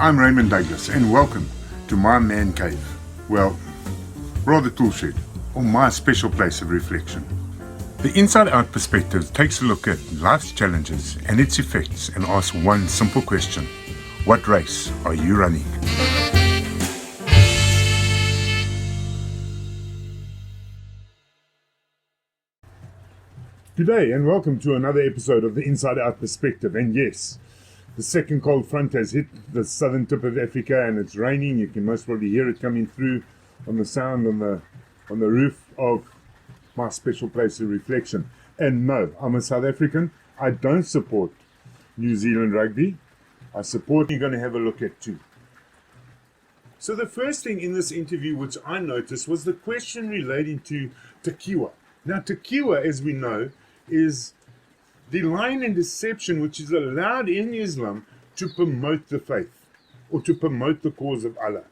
I'm Raymond Douglas, and welcome to my man cave. Well, rather toolshed, or my special place of reflection. The Inside Out Perspective takes a look at life's challenges and its effects and asks one simple question: what race are you running? Good day and welcome to another episode of the Inside Out Perspective. And yes, the second cold front has hit the southern tip of Africa and it's raining. You can most probably hear it coming through on the sound on the roof of my special place of reflection. And no, I'm a South African. I don't support New Zealand rugby. I support you're going to have a look at too. So the first thing in this interview which I noticed was the question relating to Taqiyya. Now Taqiyya, as we know, is the lying and deception which is allowed in Islam to promote the faith or to promote the cause of Allah.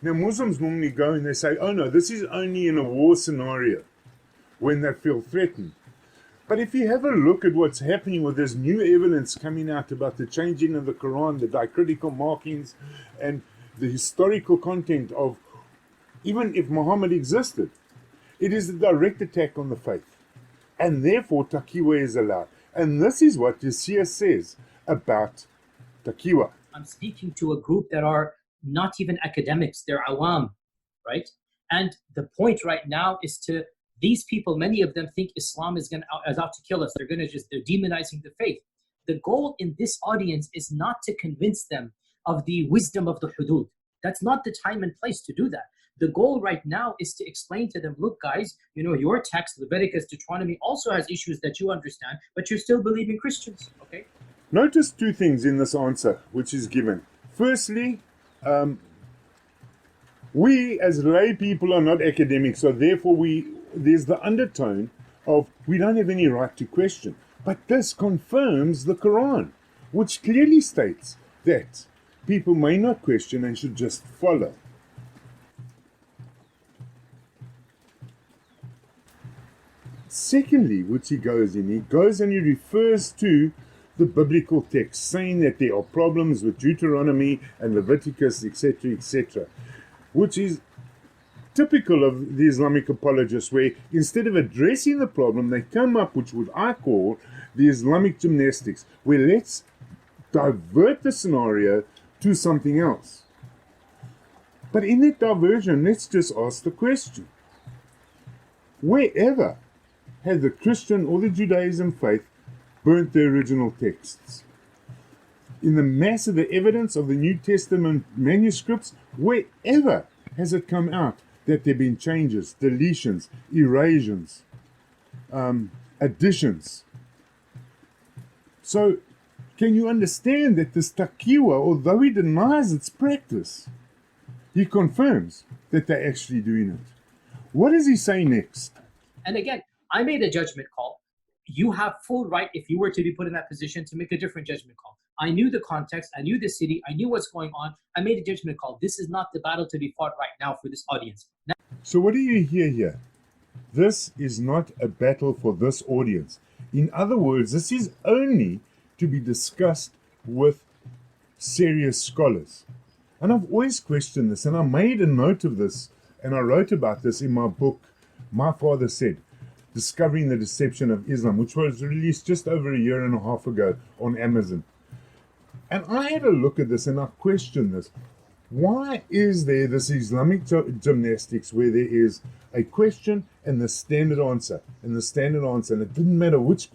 Now Muslims normally go and they say, oh no, this is only in a war scenario when they feel threatened. But if you have a look at what's happening with this new evidence coming out about the changing of the Quran, the diacritical markings and the historical content of even if Muhammad existed, it is a direct attack on the faith. And therefore Taqiyya is allowed. And this is what Yasir says about Taqiyya. I'm speaking to a group that are not even academics, they're awam, right? And the point right now is to these people, many of them think Islam is out to kill us. They're demonizing the faith. The goal in this audience is not to convince them of the wisdom of the hudud. That's not the time and place to do that. The goal right now is to explain to them, look guys, you know, your text, Leviticus, Deuteronomy also has issues that you understand, but you still believe in Christians, okay? Notice two things in this answer which is given. Firstly, we as lay people are not academics, so therefore there's the undertone of we don't have any right to question. But this confirms the Quran, which clearly states that people may not question and should just follow. Secondly, which he goes and he refers to the biblical text, saying that there are problems with Deuteronomy and Leviticus, etc., which is typical of the Islamic apologists, where instead of addressing the problem, they come up with what I call the Islamic gymnastics, where let's divert the scenario to something else. But in that diversion, let's just ask the question: wherever had the Christian or the Judaism faith burnt the original texts? In the mass of the evidence of the New Testament manuscripts, wherever has it come out that there have been changes, deletions, erasions, additions? So, can you understand that this Taqiyya, although he denies its practice, he confirms that they're actually doing it? What does he say next? And again, I made a judgment call. You have full right, if you were to be put in that position, to make a different judgment call. I knew the context, I knew the city, I knew what's going on. I made a judgment call. This is not the battle to be fought right now for this audience. Now, so what do you hear here? This is not a battle for this audience. In other words, this is only to be discussed with serious scholars. And I've always questioned this, and I made a note of this, and I wrote about this in my book, My Father Said, Discovering the Deception of Islam, which was released just over a year and a half ago on Amazon. And I had a look at this and I questioned this. Why is there this Islamic gymnastics where there is a question and the standard answer, and it didn't matter which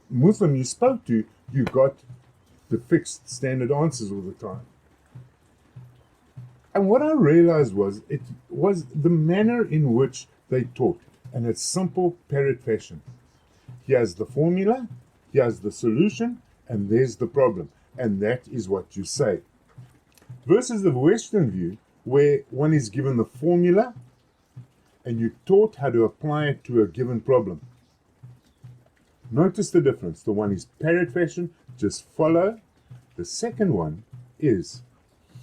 Muslim you spoke to, you got the fixed standard answers all the time. And what I realized was, it was the manner in which they taught. And it's simple parrot fashion. Here's the formula, here's the solution, and there's the problem. And that is what you say. Versus the Western view, where one is given the formula and you're taught how to apply it to a given problem. Notice the difference. The one is parrot fashion, just follow. The second one is,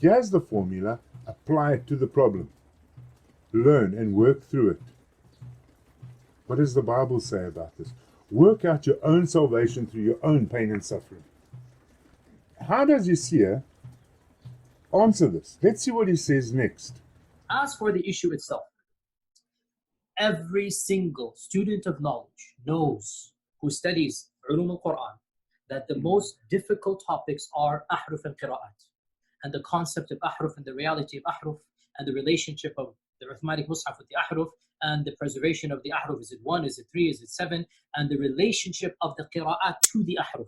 here's the formula, apply it to the problem. Learn and work through it. What does the Bible say about this? Work out your own salvation through your own pain and suffering. How does Yasir answer this. Let's see what he says next. As for the issue itself, every single student of knowledge knows, who studies ulum al-Quran, that the most difficult topics are ahruf and qira'at, and the concept of ahruf and the reality of ahruf, and the relationship of the Uthmanic Mus'haf with the ahruf, and the preservation of the ahruf. Is it 1, is it 3, is it 7, and the relationship of the qira'at to the ahruf.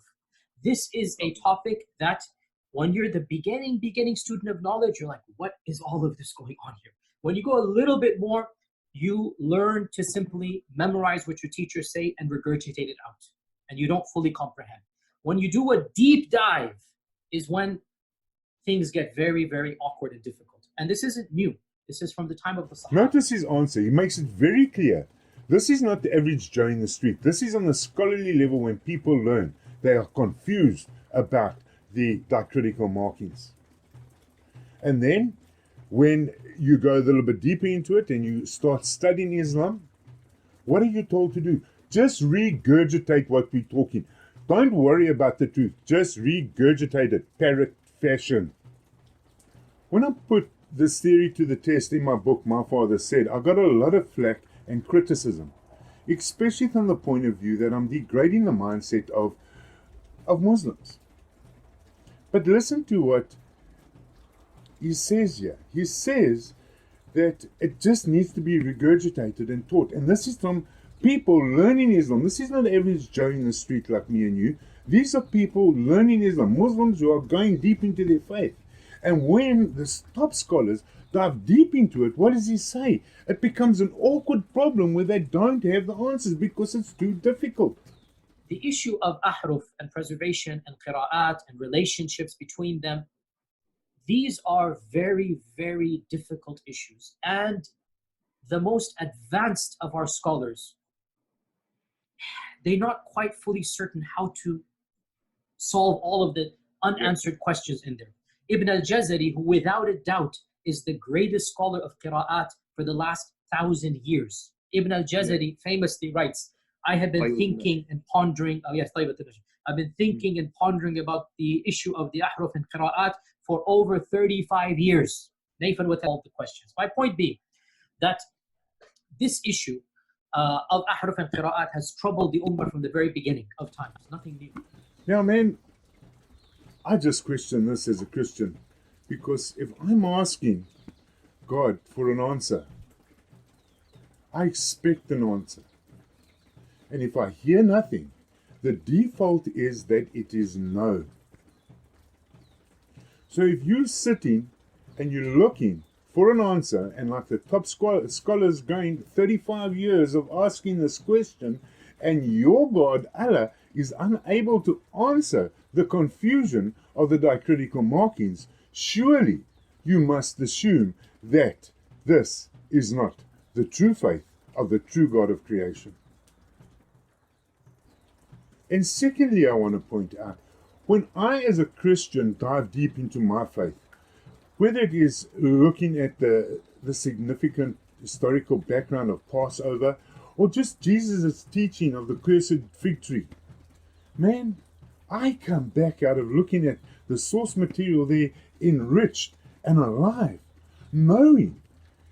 This is a topic that when you're the beginning student of knowledge, you're like, what is all of this going on here? When you go a little bit more, you learn to simply memorize what your teachers say and regurgitate it out, and you don't fully comprehend. When you do a deep dive is when things get very, very awkward and difficult. And this isn't new. This is from the time of the Sahaba. Notice his answer. He makes it very clear. This is not the average Joe in the street. This is on the scholarly level when people learn. They are confused about the diacritical markings. And then when you go a little bit deeper into it and you start studying Islam, what are you told to do? Just regurgitate what we're talking. Don't worry about the truth. Just regurgitate it, parrot fashion. When I put this theory to the test in my book, My Father Said, I got a lot of flack and criticism, especially from the point of view that I'm degrading the mindset of Muslims. But listen to what he says here. He says that it just needs to be regurgitated and taught. And this is from people learning Islam. This is not average Joe in the street like me and you. These are people learning Islam, Muslims who are going deep into their faith. And when the top scholars dive deep into it, what does he say? It becomes an awkward problem where they don't have the answers because it's too difficult. The issue of ahruf and preservation and qira'at and relationships between them, these are very, very difficult issues. And the most advanced of our scholars, they're not quite fully certain how to solve all of the unanswered questions in there. Ibn al-Jazari, who without a doubt is the greatest scholar of qira'at for the last 1,000 years. Ibn al-Jazari famously writes, I have been thinking and pondering, I've been thinking and pondering about the issue of the ahruf and qira'at for over 35 years. Nayfan with all the questions. My point being that this issue of ahruf and qira'at has troubled the ummah from the very beginning of time. It's nothing new. Now, man, I just question this as a Christian, because if I'm asking God for an answer, I expect an answer. And if I hear nothing, the default is that it is no. So if you're sitting and you're looking for an answer, and like the top scholars going 35 years of asking this question, and your God, Allah, is unable to answer the confusion of the diacritical markings, surely you must assume that this is not the true faith of the true God of creation. And secondly, I want to point out, when I as a Christian dive deep into my faith, whether it is looking at the significant historical background of Passover, or just Jesus' teaching of the cursed fig tree, man, I come back out of looking at the source material there enriched and alive, knowing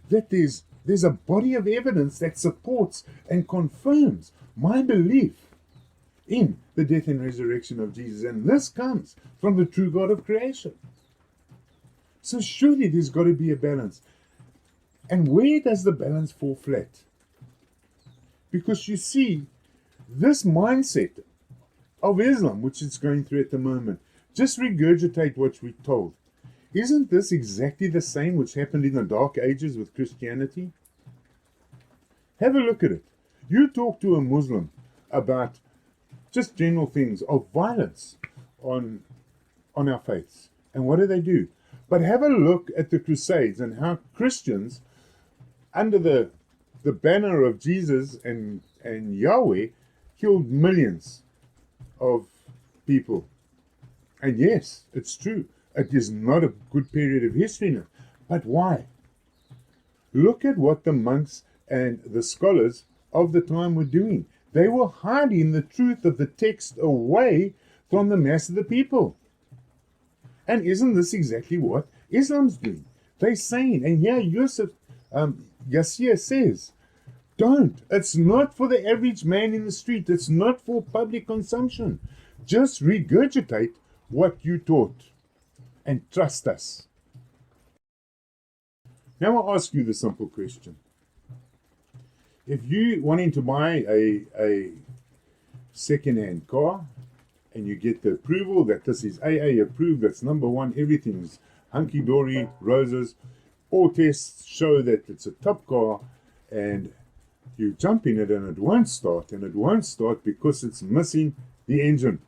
that there's a body of evidence that supports and confirms my belief in the death and resurrection of Jesus. And this comes from the true God of creation. So surely there's got to be a balance. And where does the balance fall flat? Because you see, this mindset of Islam, which it's going through at the moment, just regurgitate what we're told. Isn't this exactly the same which happened in the Dark Ages with Christianity? Have a look at it. You talk to a Muslim about just general things of violence on our faiths. And what do? But have a look at the Crusades and how Christians, under the banner of Jesus and Yahweh, killed millions of people. And yes, it's true. It is not a good period of history now. But why? Look at what the monks and the scholars of the time were doing. They were hiding the truth of the text away from the mass of the people. And isn't this exactly what Islam's doing. They're saying, and here Yasir says, don't. It's not for the average man in the street. It's not for public consumption. Just regurgitate what you taught and trust us. Now I'll ask you the simple question. If you wanting to buy a second-hand car and you get the approval that this is AA approved, that's number one, everything's hunky-dory, roses, all tests show that it's a top car, and you jump in it and it won't start because it's missing the engine.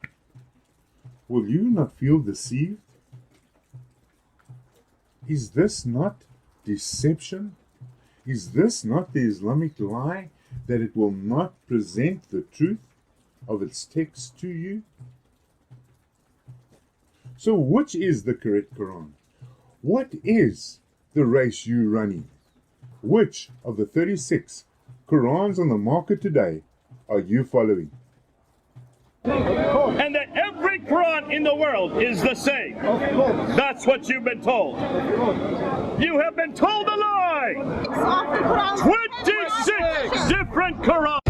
Will you not feel deceived? Is this not deception? Is this not the Islamic lie that it will not present the truth of its text to you? So which is the correct Quran? What is the race you running? Which of the 36 Qurans on the market today are you following? And that every Quran in the world is the same. That's what you've been told. You have been told a lie. 26 different Qurans.